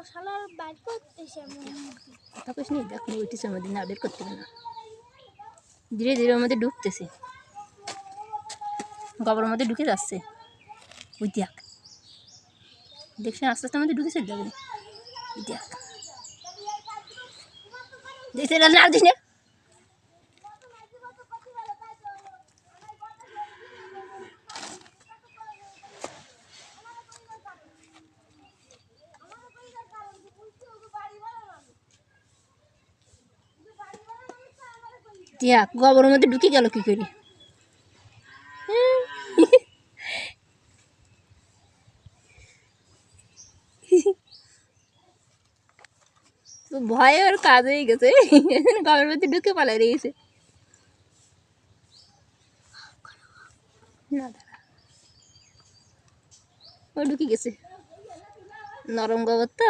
শালার বাইর করতেছে কথা কইস নি দেখ উঠেছে আমাদের না বের করতে না ধীরে ধীরে আমাদের ডুবতেছে গোবরের মধ্যে ঢুকে যাচ্ছে ওই দেখ দেখছেন আস্তে আস্তে আমাদের ঢুকে চলে যাবে ওই দেখ দেখতে না দিস না দেখ গোবরের মধ্যে ঢুকে গেল কি করে ভয়ে ওর কাজ হয়ে গেছে গোবরের মধ্যে ঢুকে পালাই রয়েছে না দাঁড়া ও ঢুকে গেছে নরম গোবর তো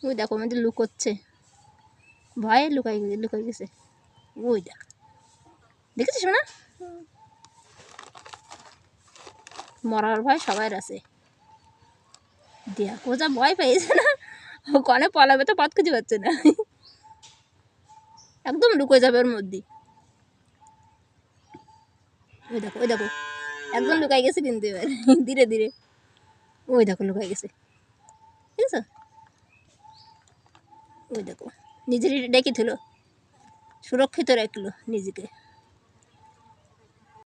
ওই দেখো আমাদের লুকোচ্ছে ভয়ে লুকাই গেছে ওই দেখ দেখেছিস না মরার ভয় সবার আছে দেখ ও যা ভয় পেয়েছে না ও কনে পলাবে তো পথ খুঁজে পাচ্ছে না একদম লুকোয় যাবে ওর মধ্যে ওই দেখো একদম লুকাই গেছে কিন্তু এবার ধীরে ধীরে ওই দেখো লুকাই গেছে ঠিক আছে ওই দেখো নিজেরই ডেকে থুলো সুরক্ষিত রাখলো নিজেকে